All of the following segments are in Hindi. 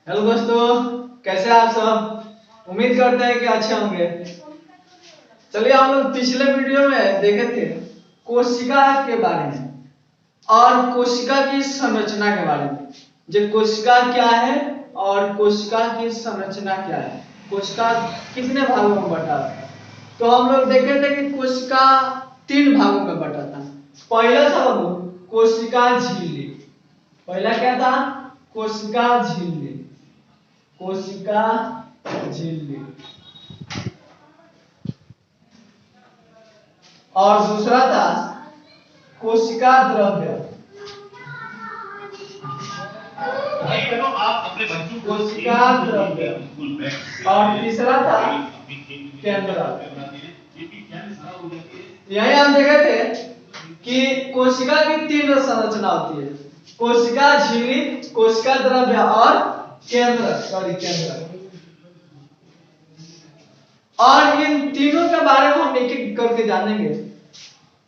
हेलो दोस्तों, कैसे हैं आप सब। उम्मीद करते हैं कि अच्छे होंगे। चलिए, हम लोग पिछले वीडियो में देखे थे कोशिका के बारे में और कोशिका की संरचना के बारे में। जो कोशिका क्या है और कोशिका की संरचना क्या है, कोशिका कितने भागों में बटा है। तो हम लोग देखे थे कि कोशिका 3 भागों में बटा था। पहला था वो कोशिका झिल्ली। पहला क्या था? कोशिका झिल्ली। कोशिका झिल्ली। और दूसरा था कोशिका द्रव्य। आप अपने बच्चों को कोशिका द्रव्य। और तीसरा था केंद्रक। यही हम देखे थे कि कोशिका की 3 संरचना होती है: कोशिका झिल्ली, कोशिका द्रव्य और केंद्रक। और इन तीनों के बारे में हम एक एक करके जानेंगे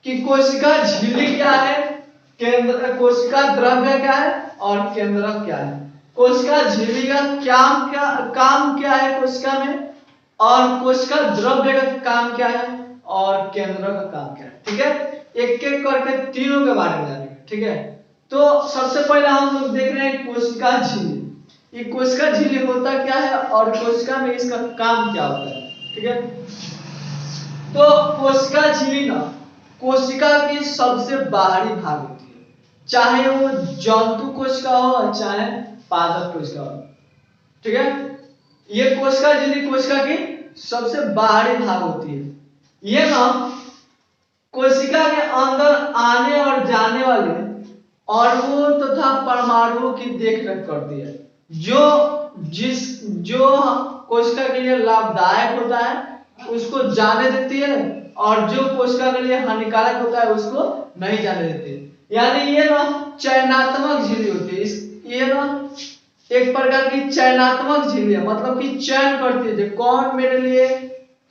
कि कोशिका झिल्ली क्या है, कोशिका द्रव्य क्या है और केंद्रक क्या है। कोशिका झिल्ली का काम क्या है कोशिका में, और कोशिका द्रव्य का काम क्या है और केंद्रक का काम क्या है। ठीक है, एक एक करके तीनों के बारे में जानेंगे। ठीक है, तो सबसे पहले हम लोग देख रहे हैं कोशिका झिल्ली। ये कोशिका झिल्ली होता क्या है और कोशिका में इसका काम क्या होता है। ठीक है, तो कोशिका झिल्ली ना कोशिका की सबसे बाहरी भाग होती है, चाहे वो जंतु कोशिका हो चाहे पादप कोशिका हो। ठीक है, ये कोशिका झिल्ली कोशिका की सबसे बाहरी भाग होती है। ये ना कोशिका के अंदर आने और जाने वाले अणुओं तथा परमाणुओं की देखरेख करती है। जो कोशिका के लिए लाभदायक होता है उसको जाने देती है, और जो कोशिका के लिए हानिकारक होता है उसको नहीं जाने देती। यानी ये ना चयनात्मक झिल्ली होती है। ये ना एक प्रकार की चयनात्मक झिल्ली है, मतलब कि चयन करती है कौन मेरे लिए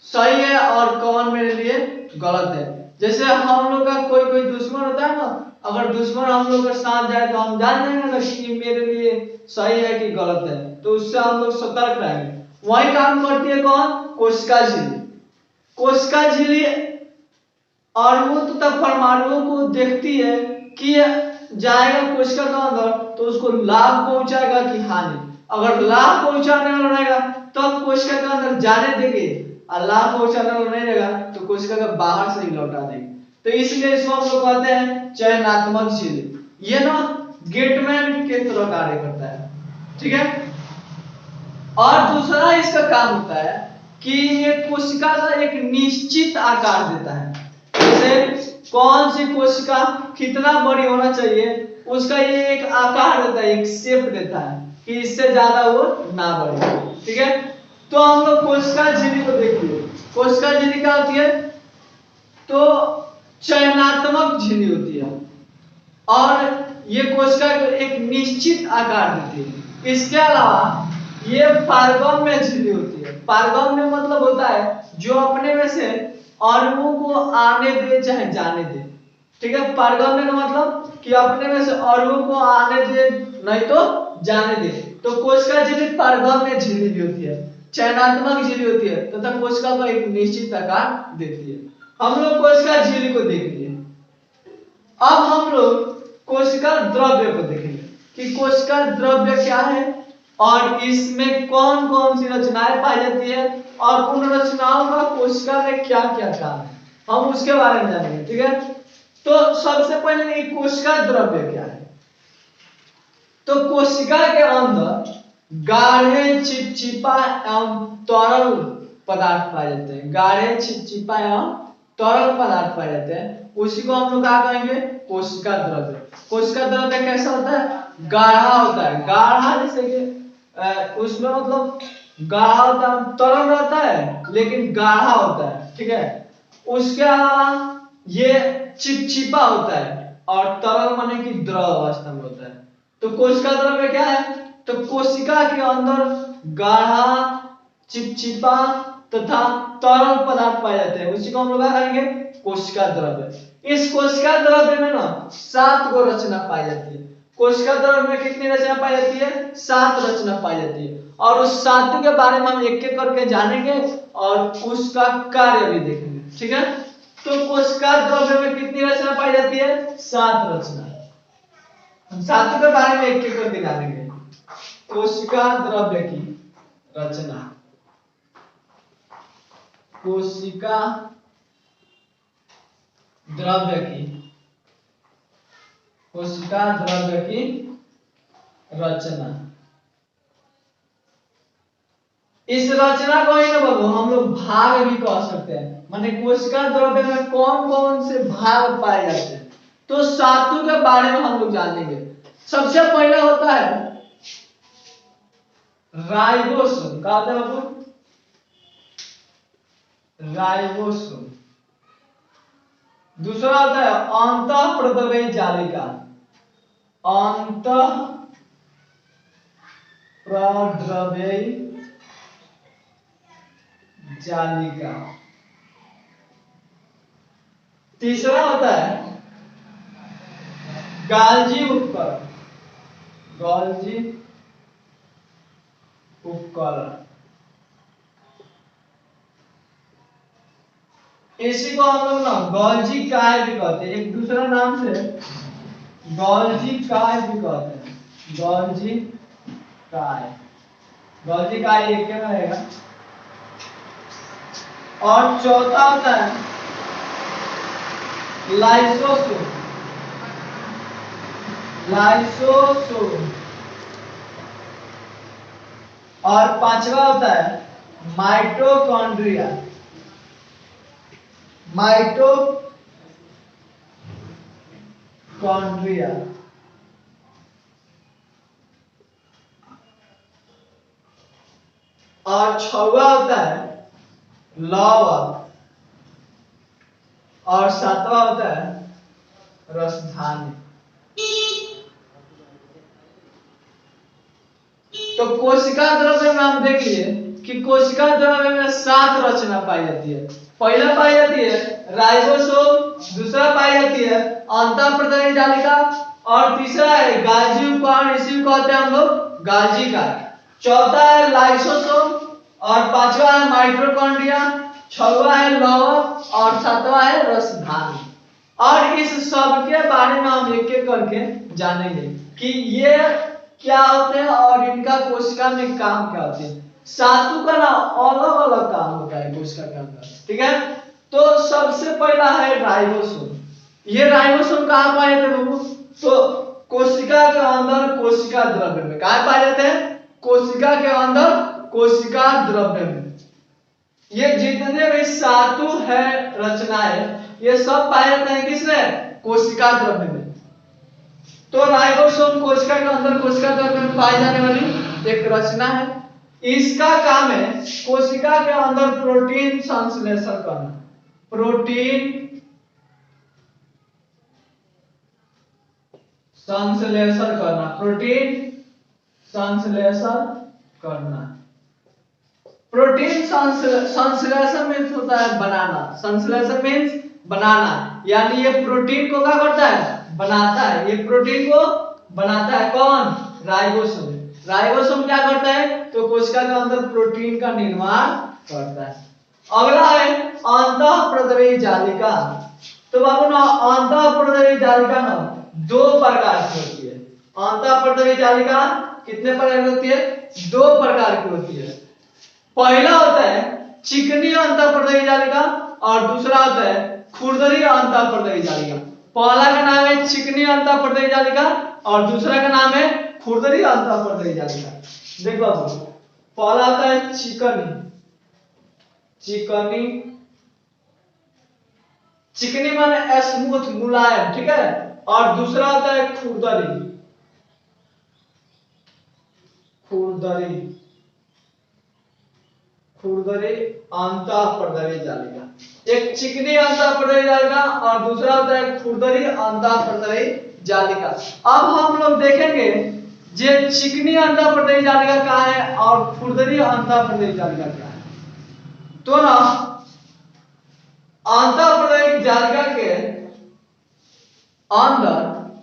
सही है और कौन मेरे लिए गलत है। जैसे हम लोग का कोई कोई दुश्मन होता है ना, अगर दुश्मन हम लोग के साथ जाए तो हम जान जाएंगे ना कि मेरे लिए सही है कि गलत है, तो उससे हम लोग सतर्क रहेंगे। वही काम करती है कौन? कोशिका झिल्ली। कोशिका झिल्ली अणुओं तथा परमाणुओं को देखती है कि जाएगा कोशिका के अंदर तो उसको लाभ पहुंचाएगा कि हानि। अगर लाभ पहुंचाने वाला रहेगा तब कोशिका के अंदर जाने देगी, और लाभ पहुंचाने वाला नहीं रहेगा तो कोशिका के बाहर से ही लौटा देगी। तो इसलिए इसको हम लोग कहते हैं चयनात्मक झिल्ली। ये ना गेटमैन के तरह कार्य करता है। ठीक है, और दूसरा इसका काम होता है कि ये कोशिका का एक निश्चित आकार देता है। जैसे कौन सी कोशिका कितना बड़ी होना चाहिए उसका ये एक आकार देता है, एक शेप देता है कि इससे ज्यादा वो ना बढ़े। ठीक है, तो हम लोग कोशिका झिल्ली को देखिए। कोशिका झिल्ली क्या होती है? तो चयनात्मक झिल्ली होती है, और ये कोशिका को एक निश्चित आकार देती है। इसके अलावा ये पारगम्य झिल्ली होती है। पारगम्य मतलब होता है जो अपने में से अणुओं को आने दे चाहे जाने दे। ठीक है, पारगम्य का मतलब कि अपने में से अणुओं को आने दे नहीं तो जाने दे। तो कोशिका झिल्ली पारगम्य झिल्ली भी होती है, चयनात्मक झिल्ली होती है तथा कोशिका को एक निश्चित आकार देती है। हम लोग कोशिका झिल्ली को देख लिए। अब हम लोग कोशिका द्रव्य को देखेंगे कि कोशिका द्रव्य क्या है और इसमें कौन कौन सी रचनाएं पाई जाती है और उन रचनाओं का कोशिका में क्या क्या काम है, हम उसके बारे में जानेंगे। ठीक है, तो सबसे पहले कोशिका द्रव्य क्या है। तो कोशिका के अंदर गाढ़े चिपचिपा एवं तरल पदार्थ पाए जाते हैं। गाढ़े चिपचिपा एवं तरल पदार्थ पाए जाते हैं, उसी को हम लोग क्या कहेंगे? कोशिका द्रव्य। कोशिका द्रव्य कैसा होता है? गाढ़ा होता है। गाढ़ा जैसे कि उसमें मतलब गाढ़ा होता है, तरल रहता है लेकिन गाढ़ा होता है। ठीक है, उसके अलावा ये चिपचिपा होता है और तरल माने कि द्रव अवस्था में होता है। तो कोशिका द्रव्य क्या है? तो कोशिका के अंदर गाढ़ा, चिपचिपा तथा तरल पदार्थ पाए जाते हैं, उसी को हम लोग क्या कहेंगे? कोशिका द्रव्य। इस कोशिका द्रव्य में ना 7 गो रचना पाई जाती है। कोशिका द्रव्य में कितनी रचना पाई जाती है? 7 रचना पाई जाती है। और उस 7 के बारे में हम एक एक करके जानेंगे और उसका कार्य भी देखेंगे। ठीक है, तो कोशिका द्रव्य में कितनी रचना पाई जाती है? 7 रचना। हम 7 के बारे में एक एक करके जानेंगे। कोशिका द्रव्य की रचना, कोशिका द्रव्य की, कोशिका द्रव्य की रचना। इस रचना को ही ना बाबू हम लोग भाग भी कह सकते हैं। माने कोशिका द्रव्य में कौन कौन से भाग पाए जाते हैं, तो 7 के बारे में हम लोग जानेंगे। सबसे पहले होता है राइबोसोम। क्या होता है बाबू? राइबोसोम। दूसरा होता है अंतःप्रद्रव्य जालिका, अंतःप्रद्रव्य जालिका। तीसरा होता है गाल्जी उपकरण, गाल्जी उपकरण। इसी को हम लोग ना गॉल्जी काय भी कहते हैं, एक दूसरा नाम से गॉल्जी काय भी कहते हैं। गॉल्जी काय, गॉल्जी काय एक क्या रहेगा। और चौथा होता है लाइसोसोम, लाइसोसोम। और पांचवा होता है माइटोकॉन्ड्रिया, माइटोकॉन्ड्रिया। और छठवां होता है लवक। और सातवां होता है रसधानी। तो कोशिका द्रव्य में हम देखिए कि कोशिका द्रव्य में 7 रचना पाई जाती है। पहला पाई जाती है राइबोसोम, दूसरा पाई जाती है अंतःप्रद्रव्य जालिका, और तीसरा है गाल्जी उपकरण, इसी को कहते हैं हम लोग गाल्जी काय। चौथा है लाइसोसोम, और पांचवा है माइटोकॉन्ड्रिया, छठवां है लवक, और सातवां है रसधानी। और इस सब के बारे में हम एक एक करके जानेंगे कि ये क्या होते हैं और इनका कोशिका में काम क्या होते हैं। 7 का ना अलग अलग काम होता है कोशिका के अंदर। ठीक है, तो सबसे पहला है राइबोसोम। ये राइबोसोम कहाँ पाए जाते हैं बाबू? तो कोशिका के अंदर कोशिका द्रव्य में। कहाँ पाए जाते हैं? कोशिका के अंदर कोशिका द्रव्य में। ये जितने भी 7 है रचनाएं, ये सब पाए जाते हैं किसमें? कोशिका द्रव्य में। तो राइबोसोम कोशिका के अंदर कोशिका द्रव्य में पाई जाने वाली एक रचना है। इसका काम है कोशिका के अंदर प्रोटीन संश्लेषण करना, प्रोटीन संश्लेषण करना, प्रोटीन संश्लेषण करना। प्रोटीन संश्लेषण मीन्स होता है बनाना, संश्लेषण मीन्स बनाना, यानी ये प्रोटीन को क्या करता है? बनाता है। ये प्रोटीन को बनाता है कौन? राइबोसोम। राइबोसोम क्या करता है? तो कोशिका के अंदर प्रोटीन का निर्माण करता है। अगला है अंतःप्रद्रव्य जालिका। तो बाबू ना अंतःप्रद्रव्य जालिका ना 2 प्रकार की होती है। अंतःप्रद्रव्य जालिका कितने प्रकार की होती है? 2 प्रकार की होती है। पहला होता है चिकनी अंतःप्रद्रव्य जालिका, और दूसरा होता है खुरदरी अंतःप्रद्रव्य जालिका। पहला का नाम है चिकनी अंतःप्रद्रव्य जालिका और दूसरा का नाम है खुरदरी अंतःप्रद्रव्य जालिका। देखो बाबू, पहला होता है चिकनी, चिकनी, चिकनी माने स्मूथ, मुलायम। ठीक है, और दूसरा होता है खुरदरी, खुरदरी, खुरदरी अंतःप्रद्रव्य जालिका। एक चिकनी अंतःप्रद्रव्य जालिका और दूसरा होता है खुरदरी अंतःप्रद्रव्य जालिका। अब हम लोग देखेंगे जे चिकनी अंतःप्रद्रव्य जालिका क्या है और खुरदरी अंतःप्रद्रव्य जालिका क्या है। तो ना अंतःप्रद्रव्य जालिका के अंदर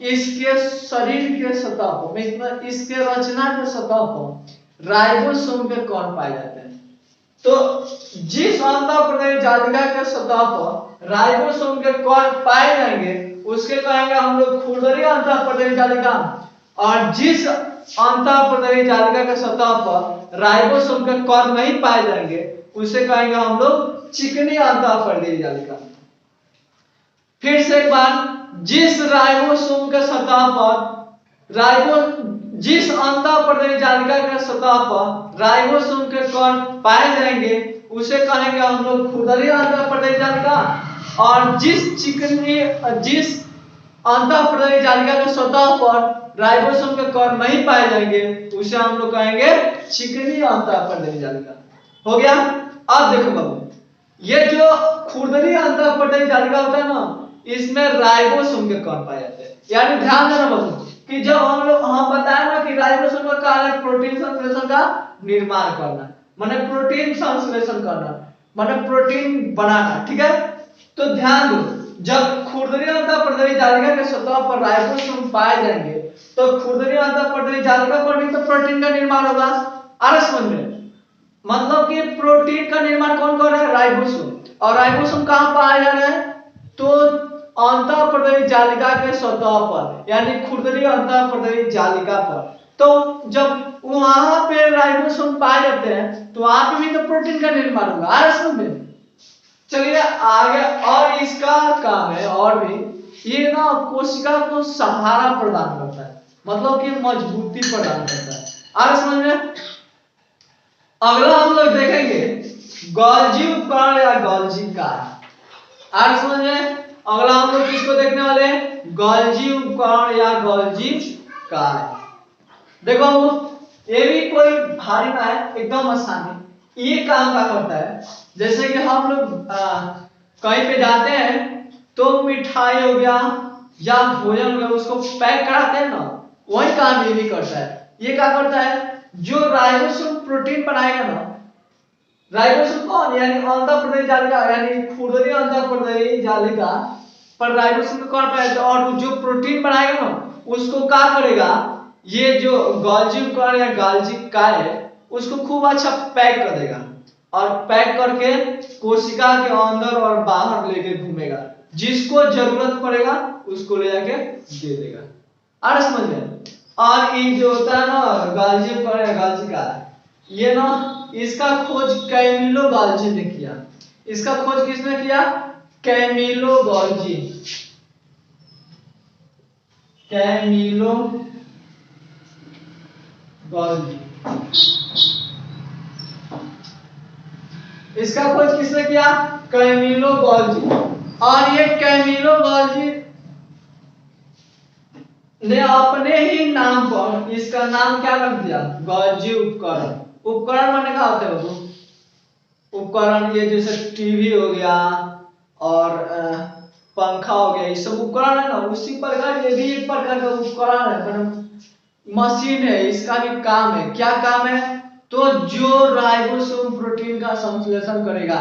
इसके शरीर के सतह पर, इसके रचना के सतह पर राइबोसोम के कौन पाए जाते हैं? तो जिस अंतःप्रदेही जालिका के सतह पर राइबोसोम के कौन पाए जाएंगे उसके कहेंगे हम लोग खुरदरी अंतःप्रदेही जालिका, और जिस अंतःप्रदेही जालिका के सतह पर राइबोसोम के कौन नहीं पाए जाएंगे उसे कहेंगे हम लोग चिकनी अंतःप्रदेही जालिका। फिर से एक बार, जिस राइबोसोम के सतह पर जिस अंतःप्रदेही जालिका के सतह पर राइबोसोम के कण पाए जाएंगे उसे कहेंगे हम लोग खुरदरी अंतःप्रदेही जालिका, और जिस अंतःप्रदेही जालिका के सतह पर राइबोसोम के कण नहीं पाए जाएंगे उसे हम लोग कहेंगे चिकनी अंतःप्रदेही जालिका। हो गया। अब देखो बाबू, ये जो खुरदरी अंतःप्रदेही जालिका होता है ना, इसमें राइबोसोम के कण पाए जाते हैं। यानी ध्यान देना बाबू कि जब हम बताया ना कि राइबोसोम का कार्य है प्रोटीन संश्लेषण का निर्माण करना, माने प्रोटीन संश्लेषण करना, माने प्रोटीन बनाना, ठीक है। तो ध्यान दो, जब खुरदरी अंतःप्रदेही जालिका के सतह पर राइबोसोम पाए जाएंगे तो खुरदरी अंतःप्रदेही जालिका पर भी तो प्रोटीन का निर्माण होगा। आ समझ में? मतलब कि प्रोटीन का निर्माण कौन कर रहा है? राइबोसोम। और राइबोसोम कहां पाया जा रहा है? तो अंतःप्रदेही जालिका के सतह पर, यानी खुरदरी अंतःप्रदेही जालिका पर। तो जब वहां पे राइबोसोम पाए जाते हैं तो वहां पे भी तो प्रोटीन का निर्माण होगा। आ समझ में? चलिए आगे। और इसका काम है और भी, ये ना कोशिका को सहारा प्रदान करता है, मतलब कि मजबूती प्रदान करता है। आ समझ में? अगला हम लोग देखेंगे गोल्जी उपकरण या गोल्जी कार्य। आ समझ में? अगला हम लोग किसको देखने वाले हैं? गोल्जी उपकरण या गोल्जी कार्य। देखो ये भी कोई भारी ना है, एकदम आसान है। ये काम क्या करता है, जैसे कि हम लोग कहीं पे जाते हैं तो मिठाई हो गया या भोजन हो गया उसको पैक कराते हैं ना, वही काम ये भी करता है। ये क्या करता है? जो राइबोसोम प्रोटीन बनाएगा ना, राइबोसोम कौन? यानी अंतःप्रदेही जालिका, यानी खुरदरी अंतःप्रदेही जालिका पर राइबोसोम को कौन पाएगा? और जो प्रोटीन बनाएगा ना उसको क्या करेगा? ये जो गोल्जी उपकरण या गोल्जी कार्य है उसको खूब अच्छा पैक कर देगा, और पैक करके कोशिका के अंदर और बाहर लेके घूमेगा, जिसको जरूरत पड़ेगा उसको ले जाके दे देगा। आ समझ में? और ये जो होता है ना गोल्जी उपकरण या गोल्जी कार्य, ये ना इसका खोज कैमिलो गोल्जी ने किया। इसका खोज किसने किया? Camillo Golgi. कैमिलो गोल्जी, इसका खोज किसने किया? Camillo Golgi. और ये कैमिलो गोल्जी ने अपने ही नाम पर इसका नाम क्या रख दिया? गोल्जी उपकरण। उपकरण माने क्या होता है वो? उपकरण ये जैसे टीवी हो गया और पंखा हो गया, ये सब उपकरण है ना, उसी प्रकार ये भी एक प्रकार का उपकरण है, मतलब मशीन है। इसका भी काम है, क्या काम है? तो जो राइबोसोम प्रोटीन का संश्लेषण करेगा,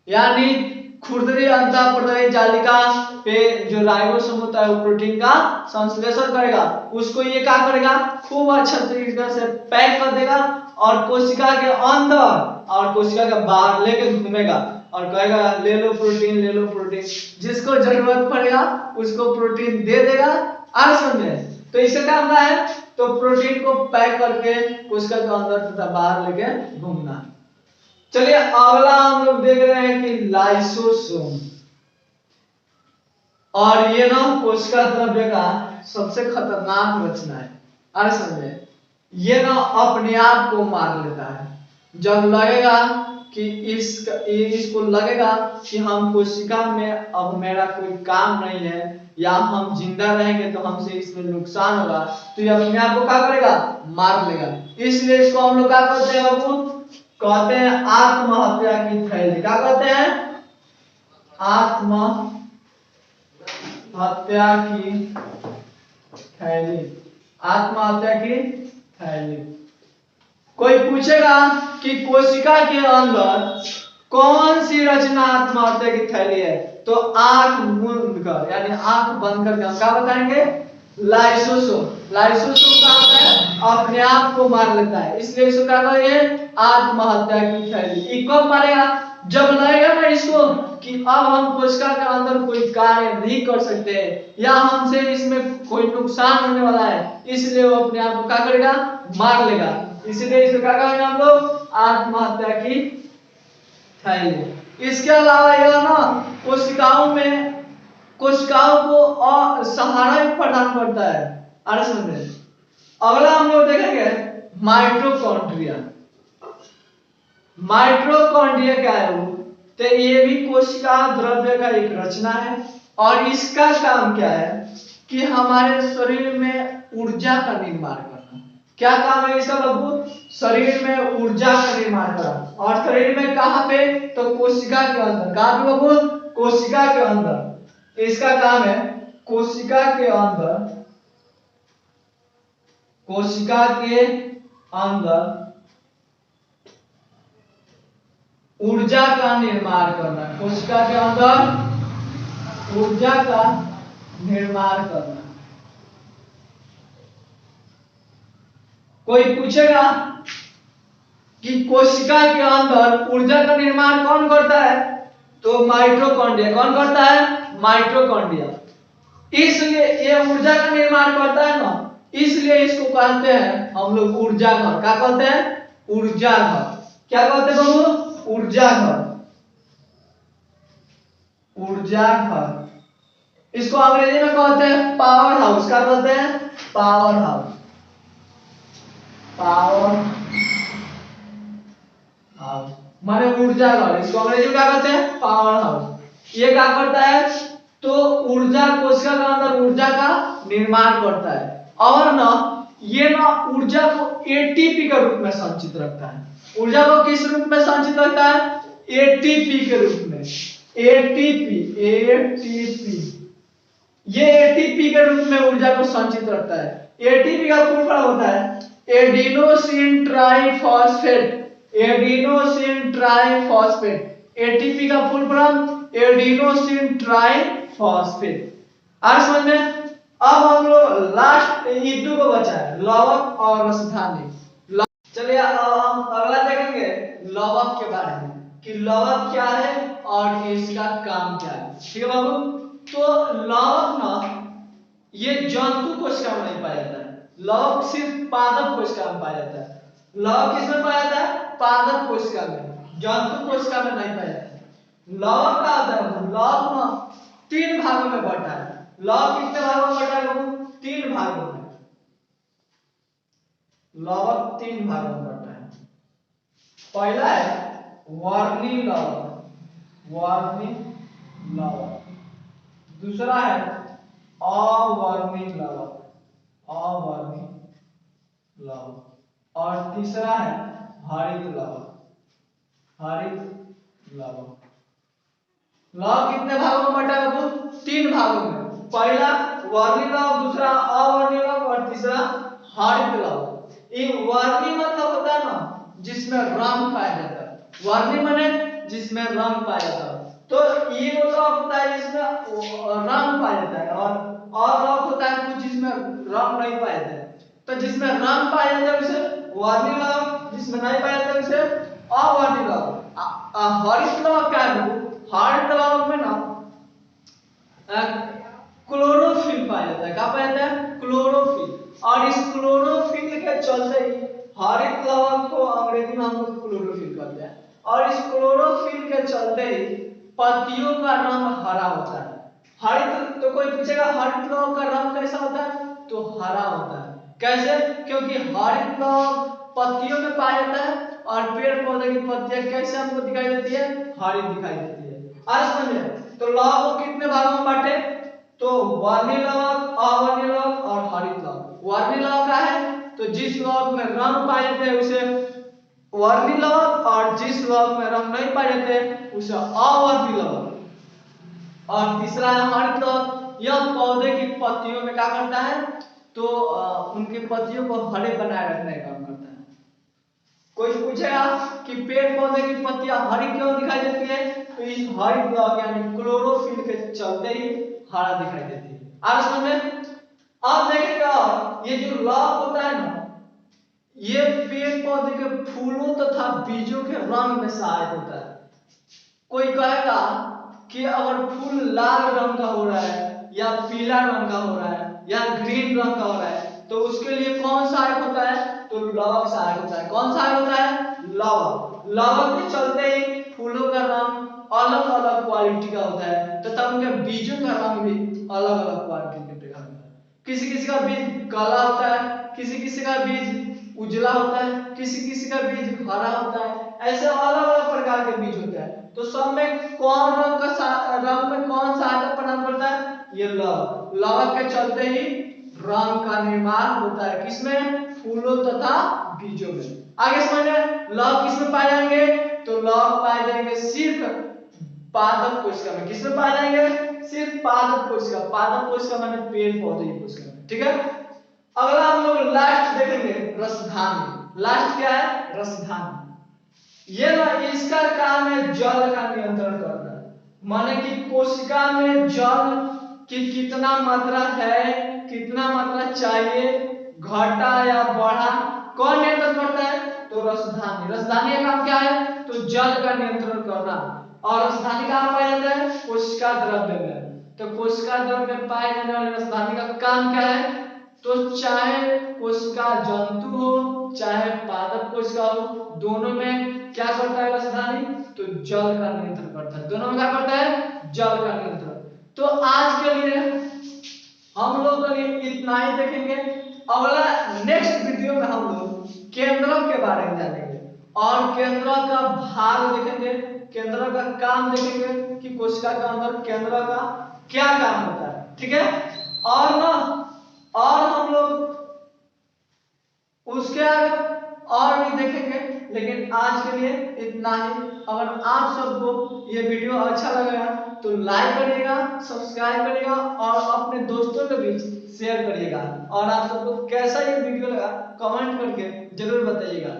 यानी खुरदरी अंतःप्रदेही जालिका पे जो राइबोसोम होता है वो प्रोटीन का संश्लेषण करेगा, उसको ये क्या करेगा? खूब अच्छा तरीके से पैक कर देगा और कोशिका के अंदर और कोशिका के बाहर लेके घूमेगा और कहेगा ले लो प्रोटीन, ले लो प्रोटीन, जिसको जरूरत पड़ेगा उसको प्रोटीन दे देगा। आ समझे? तो इसका काम क्या है? तो प्रोटीन को पैक करके कोशिका के अंदर तथा बाहर लेके घूमना। चलिए अगला हम लोग देख रहे हैं कि लाइसोसोम, और ये ना कोशिका द्रव्य का सबसे खतरनाक रचना है। आ समझे? ये ना अपने आप को मार लेता है। जब लगेगा कि इसको लगेगा कि हम कोशिका में अब मेरा कोई काम नहीं है या हम जिंदा रहेंगे तो हमसे इसमें नुकसान होगा, तो ये अपने आप को क्या करेगा? मार लेगा। इसलिए इसको हम लोग क्या कहते हैं बाबू? कहते हैं आत्महत्या की थैली। क्या कहते हैं? आत्महत्या की थैली। आत्महत्या की थैली। कोई पूछेगा कि कोशिका के अंदर कौन सी रचना आत्महत्या की थैली है, तो आंख मूंद कर यानी आंख बंद करके हम क्या बताएंगे? लाइसोसोम। लाइसोसोम क्या होता है? अपने आप को मार लेता है, इसलिए इसको क्या कहते हैं? आत्महत्या की थैली। ये कब मारेगा? जब लगेगा ना इसको कि अब हम कोशिका के अंदर कोई कार्य नहीं कर सकते या हमसे इसमें कोई नुकसान होने वाला है, इसलिए वो अपने आप को क्या करेगा? मार लेगा। इसलिए इसको क्या कहेंगे हम लोग? आत्महत्या की थैली। इसके अलावा यह ना कोशिकाओं को सहारा भी प्रदान करता है। अरे समझे, अगला हम लोग देखेंगे माइटोकॉन्ड्रिया। माइटोकॉन्ड्रिया क्या है वो? तो ये भी कोशिका द्रव्य का एक रचना है और इसका काम क्या है कि हमारे शरीर में ऊर्जा का निर्माण करना। क्या काम है इसका बाबू? शरीर में ऊर्जा का निर्माण करना। और शरीर में कहां पे? तो कोशिका के अंदर। कहां पे बाबू? कोशिका के अंदर। इसका काम है कोशिका के अंदर, कोशिका के अंदर ऊर्जा का निर्माण करना। कोशिका के अंदर ऊर्जा का निर्माण करना। कोई पूछेगा कि कोशिका के अंदर ऊर्जा का निर्माण कौन करता है? तो माइटोकॉन्ड्रिया। कौन करता है? माइटोकॉन्ड्रिया। इसलिए ये ऊर्जा का निर्माण करता है ना, इसलिए इसको कहते हैं हम लोग ऊर्जा घर। क्या कहते हैं? ऊर्जा घर। क्या कहते हैं बाबू? ऊर्जा घर। ऊर्जा घर। इसको अंग्रेजी में कहते हैं पावर हाउस। क्या कहते हैं? Power house. पावर हाउस माने ऊर्जा घर। इसको अंग्रेजी में क्या कहते हैं? Power house. ये क्या करता है? तो ऊर्जा, कोशिका के अंदर ऊर्जा का निर्माण करता है और ना ये ना ऊर्जा को एटीपी के रूप में संचित रखता है। ऊर्जा को किस रूप में संचित रखता है? एटीपी के रूप में। एटीपी, एटीपी, ये एटीपी के रूप में ऊर्जा को संचित रखता है। एटीपी का फुल फॉर्म होता है adenosine triphosphate. Adenosine triphosphate. ATP का फुल फॉर्म एडिनोसिन ट्राइफॉस्फेट। आज समझ में? अब हम लोग लास्ट ईदू को बचा है, लवक और रसधानी। चलिए अब हम अगला देखेंगे लवक के बारे में कि लवक क्या है और इसका काम क्या है। ठीक है बाबू? तो लवक ना ये जंतु कोशिका में नहीं पाया जाता है। लवक सिर्फ पादप कोशिका में पाया जाता है। लवक किसमें पाया जाता है? पादप कोशिका में, जंतु कोशिका में नहीं पाया जाता है। लवक का होता है, लवक ना 3 भागों में बटा है। लवक कितने भागों में बटा है बाबू? 3 भागों में। लवक 3 भागों में बटा है। पहला है वर्णी लवक, वर्णी लवक। दूसरा है अवर्णी लवक, अवर्णी लवक। और तीसरा है हरित लवक, हरित लवक। लवक कितने भागों में बटा है बाबू? 3 भागों में। पहला वर्णी लवक, दूसरा अवर्णी लवक और तीसरा हरित लवक। ये वर्णी मतलब होता है ना जिसमें रंग पाया जाता है। वर्णी माने जिसमें रंग पाया जाता है। तो ये वो लवक होता है जिसमें रंग पाया जाता है और लवक होता है कुछ जिसमें रंग नहीं पाया जाता है। तो जिसमें रंग पाया जाता है उसे वर्णी लवक, जिसमें नहीं पाया जाता है उसे अवर्णी लवक। हरित लवक क्या है? हरित लवक में ना क्लोरोफिल पाया जाता है। क्या पाया जाता है? क्लोरोफिल। और इस क्लोरोफिल के चलते ही हरित लवक को अंग्रेजी में हम लोग क्लोरोफिल कहते हैं। और इस क्लोरोफिल के चलते ही पत्तियों का रंग हरा होता है। हरित, तो कोई पूछेगा हरित लवक का रंग कैसा होता है? तो हरा होता है। कैसे? क्योंकि हरित लवक पत्तियों में पाया जाता है और पेड़ पौधे की पत्तियां कैसे हमको दिखाई देती है? हरी दिखाई देती है। आज समझे? तो लवक को कितने भागों में बांटे? तो वर्णी लवक, अवर्णी लवक और हरित लवक। वर्णी लवक क्या है? तो जिस लवक में रंग पाए जाते हैं उसे वर्णी लवक और जिस लवक में रंग नहीं पाए जाते उसे अवर्णी लवक। और तीसरा है हरित लवक। यह पौधे की पत्तियों में क्या करता है? तो उनकी पत्तियों को हरे बनाए रखने का काम करता है। कोई पूछेगा कि पेड़ पौधे की पत्तियां हरी क्यों दिखाई देती है? तो इस हरित लवक यानी क्लोरोफिल के चलते ही हरा दिखाई देती है। आज समझ में? अब देखेगा ये जो लॉक होता है ना, ये पेड़ पौधे के फूलों तथा बीजों के रंग में सहायक होता है। कोई कहेगा कि अगर फूल लाल रंग का हो रहा है या पीला रंग का हो रहा है या ग्रीन रंग का हो रहा है तो उसके लिए कौन सहायक होता है? तो लवक सहायक होता है। कौन सहायक होता है? लवक। लवक के चलते ही फूलों का रंग अलग अलग क्वालिटी का होता है तथा उनके बीजों का रंग भी अलग अलग क्वालिटी का होता है। किसी किसी का बीज काला होता है, किसी किसी का बीज उजला होता है, किसी किसी का बीज हरा होता है, ऐसे अलग अलग प्रकार के बीज होते हैं। तो सब में कौन रंग में कौन सहायता प्रदान करता है? ये लवक। लवक के चलते ही रंग का निर्माण होता है। किसमें? फूलों तथा बीजों में। आगे समझिए लवक किसमें पाए जाएंगे? तो लवक पाए जाएंगे सिर्फ पादप कोशिका में। किसमें पाए जाएंगे? सिर्फ पादप कोशिका। पादप कोशिका माने पेड़ पौधे की कोशिका में। ठीक है, अगला हम लोग लास्ट देखेंगे रसधानी। लास्ट क्या है? रसधानी। ये ना इसका काम है जल का नियंत्रण करना, माने कि कोशिका में जल की कितना मात्रा है, कितना मात्रा चाहिए, घटा या बढ़ा, कौन नियंत्रण करता है? तो रसधानी। रसधानी का काम क्या है? तो जल का नियंत्रण करना। और रसधानी कहाँ पाया जाता है? कोशिका द्रव्य में। तो कोशिका द्रव्य में पाए जाने वाले रसधानी का काम क्या है? तो चाहे कोशिका जंतु हो चाहे पादप कोशिका हो, दोनों में क्या करता है रसधानी? तो जल का नियंत्रण करता है। दोनों में क्या करता है? जल का नियंत्रण। तो आज के लिए हम लोग इतना ही देखेंगे। अगला नेक्स्ट वीडियो में हम लोग केंद्रों के बारे में जानेंगे और केंद्रों का भाग देखेंगे, केंद्रों का काम देखेंगे कि कोशिका के अंदर केंद्रों का क्या काम होता है। ठीक है, और ना और हम लोग उसके आगे और भी देखेंगे, लेकिन आज के लिए इतना ही। अगर आप सबको ये वीडियो अच्छा लगा तो लाइक करिएगा, सब्सक्राइब करिएगा और अपने दोस्तों के बीच शेयर करिएगा। और आप सबको कैसा ये वीडियो लगा कमेंट करके जरूर बताइएगा।